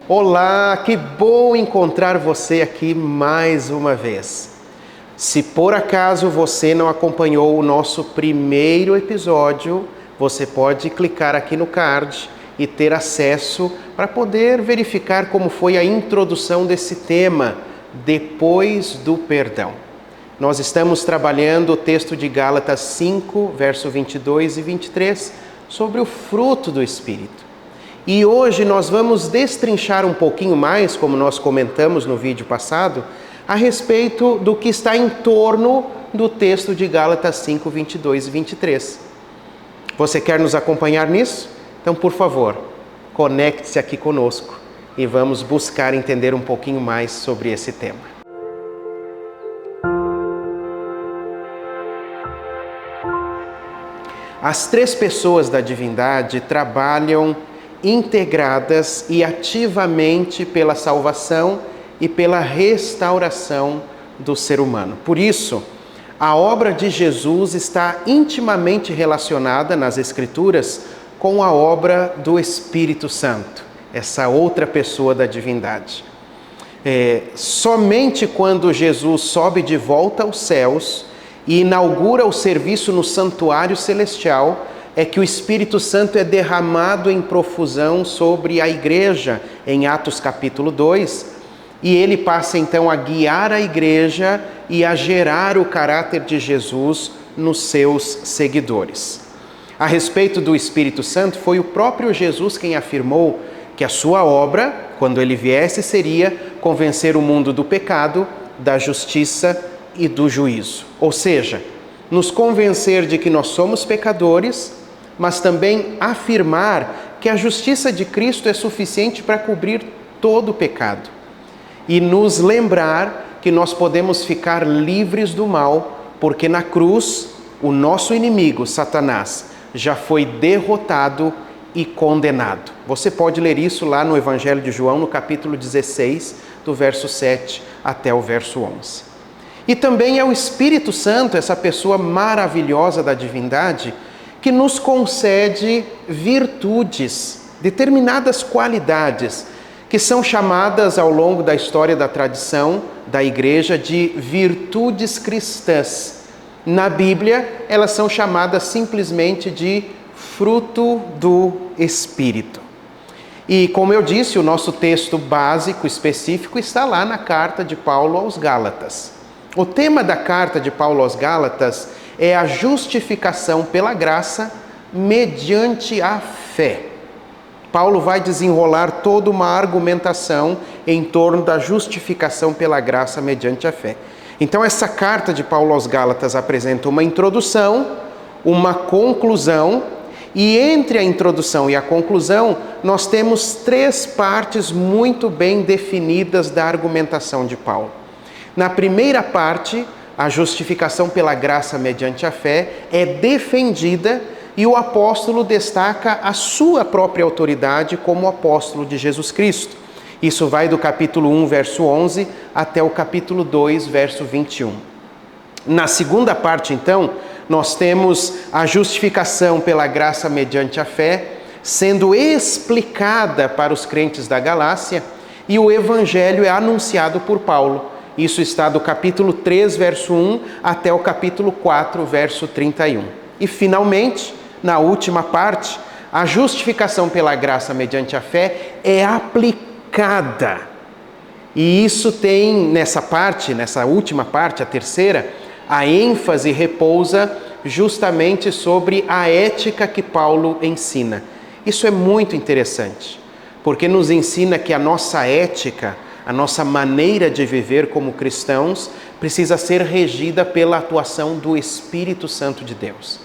Olá, que bom encontrar você aqui mais uma vez. Se por acaso você não acompanhou o nosso primeiro episódio, você pode clicar aqui no card e ter acesso para poder verificar como foi a introdução desse tema, depois do perdão. Nós estamos trabalhando o texto de Gálatas 5, verso 22 e 23, sobre o fruto do Espírito. E hoje nós vamos destrinchar um pouquinho mais, como nós comentamos no vídeo passado, a respeito do que está em torno do texto de Gálatas 5, 22 e 23. Você quer nos acompanhar nisso? Então, por favor, conecte-se aqui conosco e vamos buscar entender um pouquinho mais sobre esse tema. As três pessoas da divindade trabalham integradas e ativamente pela salvação e pela restauração do ser humano. Por isso, a obra de Jesus está intimamente relacionada nas Escrituras com a obra do Espírito Santo, essa outra pessoa da divindade. Somente quando Jesus sobe de volta aos céus e inaugura o serviço no santuário celestial, é que o Espírito Santo é derramado em profusão sobre a igreja, em Atos capítulo 2, e ele passa então a guiar a igreja e a gerar o caráter de Jesus nos seus seguidores. A respeito do Espírito Santo, foi o próprio Jesus quem afirmou que a sua obra, quando ele viesse, seria convencer o mundo do pecado, da justiça e do juízo. Ou seja, nos convencer de que nós somos pecadores, mas também afirmar que a justiça de Cristo é suficiente para cobrir todo o pecado. E nos lembrar que nós podemos ficar livres do mal, porque na cruz o nosso inimigo, Satanás, já foi derrotado e condenado. Você pode ler isso lá no Evangelho de João, no capítulo 16, do verso 7 até o verso 11. E também é o Espírito Santo, essa pessoa maravilhosa da divindade, que nos concede virtudes, determinadas qualidades, que são chamadas ao longo da história da tradição da igreja de virtudes cristãs. Na Bíblia, elas são chamadas simplesmente de fruto do Espírito. E como eu disse, o nosso texto básico, específico, está lá na carta de Paulo aos Gálatas. O tema da carta de Paulo aos Gálatas é a justificação pela graça mediante a fé. Paulo vai desenrolar toda uma argumentação em torno da justificação pela graça mediante a fé. Então, essa carta de Paulo aos Gálatas apresenta uma introdução, uma conclusão, e entre a introdução e a conclusão, nós temos três partes muito bem definidas da argumentação de Paulo. Na primeira parte, a justificação pela graça mediante a fé é defendida e o apóstolo destaca a sua própria autoridade como apóstolo de Jesus Cristo. Isso vai do capítulo 1, verso 11, até o capítulo 2, verso 21. Na segunda parte, então, nós temos a justificação pela graça mediante a fé sendo explicada para os crentes da Galácia e o evangelho é anunciado por Paulo. Isso está do capítulo 3, verso 1, até o capítulo 4, verso 31. E, finalmente, na última parte, a justificação pela graça mediante a fé é aplicada. E isso tem, nessa última parte, a terceira, a ênfase repousa justamente sobre a ética que Paulo ensina. Isso é muito interessante, porque nos ensina que a nossa ética, a nossa maneira de viver como cristãos precisa ser regida pela atuação do Espírito Santo de Deus.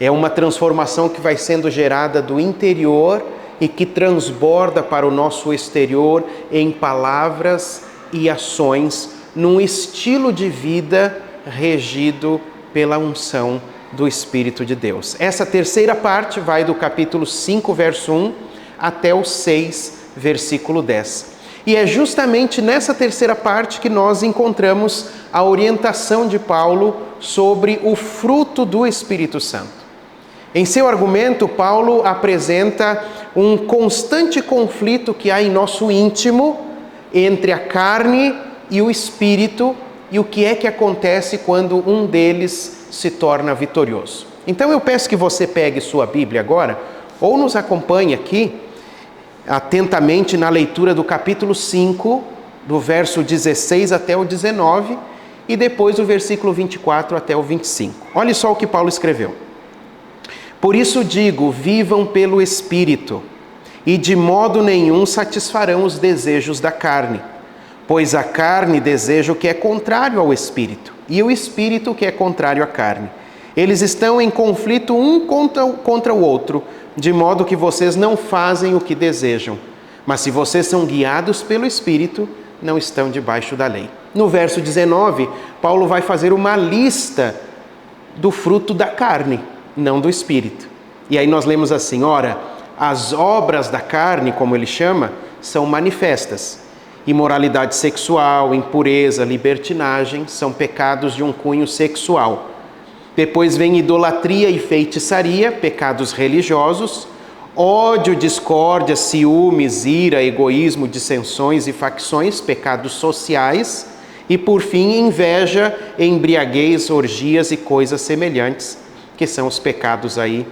É uma transformação que vai sendo gerada do interior e que transborda para o nosso exterior em palavras e ações, num estilo de vida regido pela unção do Espírito de Deus. Essa terceira parte vai do capítulo 5, verso 1, até o 6, versículo 10. E é justamente nessa terceira parte que nós encontramos a orientação de Paulo sobre o fruto do Espírito Santo. Em seu argumento, Paulo apresenta um constante conflito que há em nosso íntimo entre a carne e o espírito e o que é que acontece quando um deles se torna vitorioso. Então eu peço que você pegue sua Bíblia agora ou nos acompanhe aqui atentamente na leitura do capítulo 5, do verso 16 até o 19 e depois do versículo 24 até o 25. Olha só o que Paulo escreveu. Por isso digo, vivam pelo Espírito, e de modo nenhum satisfarão os desejos da carne, pois a carne deseja o que é contrário ao Espírito, e o Espírito o que é contrário à carne. Eles estão em conflito um contra o outro, de modo que vocês não fazem o que desejam. Mas se vocês são guiados pelo Espírito, não estão debaixo da lei. No verso 19, Paulo vai fazer uma lista do fruto da carne, não do Espírito. E aí nós lemos assim, ora, as obras da carne, como ele chama, são manifestas. Imoralidade sexual, impureza, libertinagem, são pecados de um cunho sexual. Depois vem idolatria e feitiçaria, pecados religiosos, ódio, discórdia, ciúmes, ira, egoísmo, dissensões e facções, pecados sociais. E por fim, inveja, embriaguez, orgias e coisas semelhantes, que são os pecados aí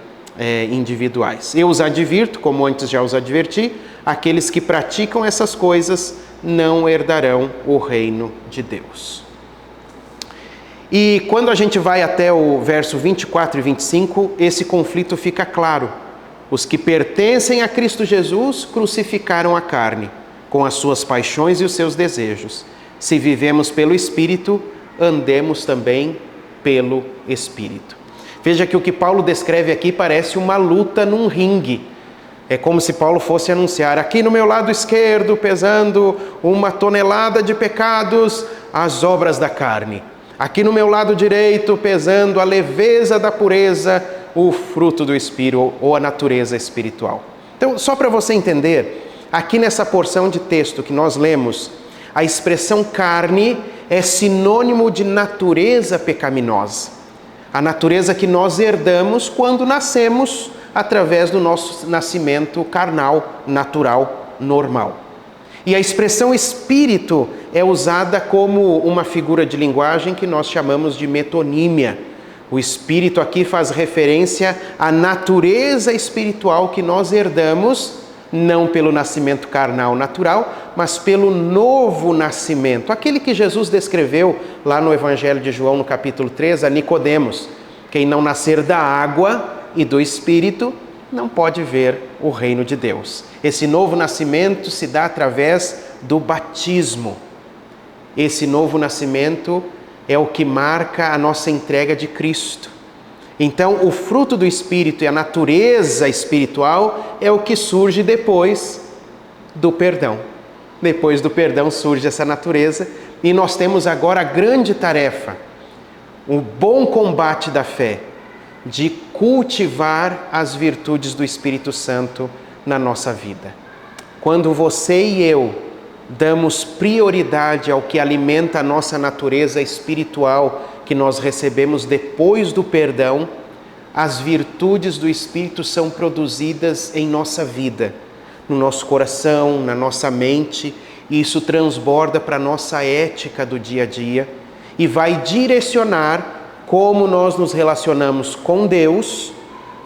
individuais. Eu os advirto, como antes já os adverti, aqueles que praticam essas coisas não herdarão o reino de Deus. E quando a gente vai até o verso 24 e 25, esse conflito fica claro. Os que pertencem a Cristo Jesus crucificaram a carne, com as suas paixões e os seus desejos. Se vivemos pelo Espírito, andemos também pelo Espírito. Veja que o que Paulo descreve aqui parece uma luta num ringue. É como se Paulo fosse anunciar, aqui no meu lado esquerdo, pesando 1 tonelada de pecados, as obras da carne. Aqui no meu lado direito, pesando a leveza da pureza, o fruto do Espírito ou a natureza espiritual. Então, só para você entender, aqui nessa porção de texto que nós lemos, a expressão carne é sinônimo de natureza pecaminosa. A natureza que nós herdamos quando nascemos através do nosso nascimento carnal, natural, normal. E a expressão espírito é usada como uma figura de linguagem que nós chamamos de metonímia. O espírito aqui faz referência à natureza espiritual que nós herdamos, não pelo nascimento carnal natural, mas pelo novo nascimento. Aquele que Jesus descreveu lá no Evangelho de João, no capítulo 3, a Nicodemos. Quem não nascer da água e do Espírito não pode ver o reino de Deus. Esse novo nascimento se dá através do batismo. Esse novo nascimento é o que marca a nossa entrega de Cristo. Então, o fruto do Espírito e a natureza espiritual é o que surge depois do perdão. Depois do perdão surge essa natureza e nós temos agora a grande tarefa, o bom combate da fé, de cultivar as virtudes do Espírito Santo na nossa vida. Quando você e eu damos prioridade ao que alimenta a nossa natureza espiritual que nós recebemos depois do perdão, as virtudes do Espírito são produzidas em nossa vida, no nosso coração, na nossa mente, e isso transborda para a nossa ética do dia a dia e vai direcionar como nós nos relacionamos com Deus,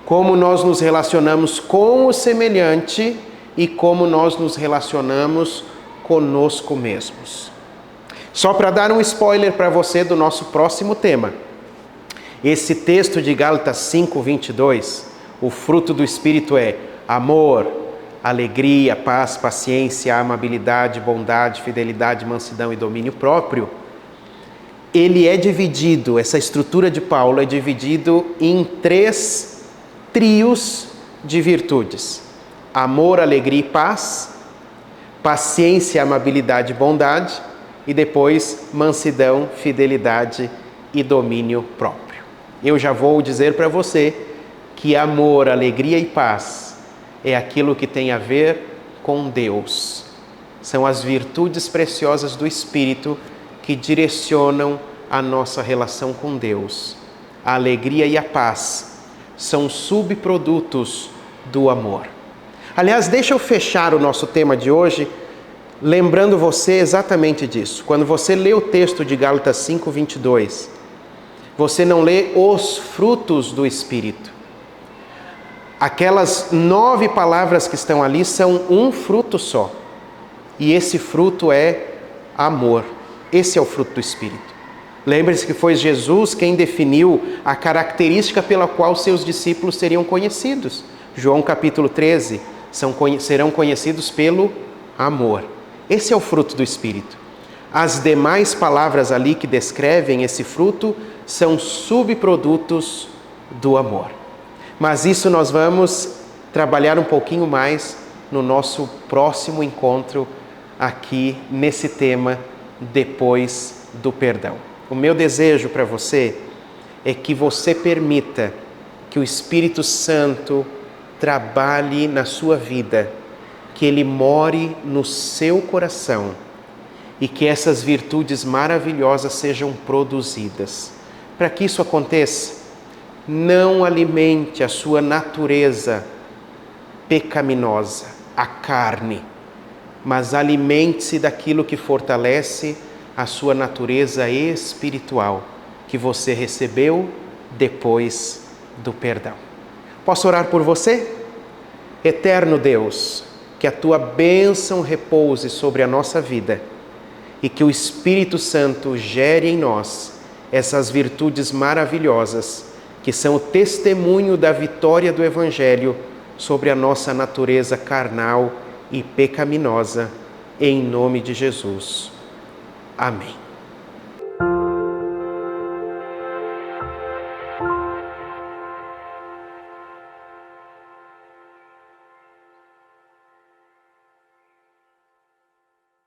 como nós nos relacionamos com o semelhante e como nós nos relacionamos conosco mesmos. Só para dar um spoiler para você do nosso próximo tema. Esse texto de Gálatas 5:22, o fruto do Espírito é amor, alegria, paz, paciência, amabilidade, bondade, fidelidade, mansidão e domínio próprio. Ele é dividido, essa estrutura de Paulo é dividido em 3 trios de virtudes. Amor, alegria e paz, paciência, amabilidade e bondade, e depois mansidão, fidelidade e domínio próprio. Eu já vou dizer para você que amor, alegria e paz é aquilo que tem a ver com Deus. São as virtudes preciosas do Espírito que direcionam a nossa relação com Deus. A alegria e a paz são subprodutos do amor. Aliás, deixa eu fechar o nosso tema de hoje lembrando você exatamente disso. Quando você lê o texto de Gálatas 5:22, você não lê os frutos do Espírito. Aquelas 9 palavras que estão ali são um fruto só. E esse fruto é amor. Esse é o fruto do Espírito. Lembre-se que foi Jesus quem definiu a característica pela qual seus discípulos seriam conhecidos. João capítulo 13, serão conhecidos pelo amor. Esse é o fruto do Espírito. As demais palavras ali que descrevem esse fruto são subprodutos do amor. Mas isso nós vamos trabalhar um pouquinho mais no nosso próximo encontro aqui nesse tema, depois do perdão. O meu desejo para você é que você permita que o Espírito Santo trabalhe na sua vida, que Ele more no seu coração e que essas virtudes maravilhosas sejam produzidas. Para que isso aconteça, não alimente a sua natureza pecaminosa, a carne, mas alimente-se daquilo que fortalece a sua natureza espiritual, que você recebeu depois do perdão. Posso orar por você? Eterno Deus, que a Tua bênção repouse sobre a nossa vida e que o Espírito Santo gere em nós essas virtudes maravilhosas que são o testemunho da vitória do Evangelho sobre a nossa natureza carnal e pecaminosa, em nome de Jesus. Amém.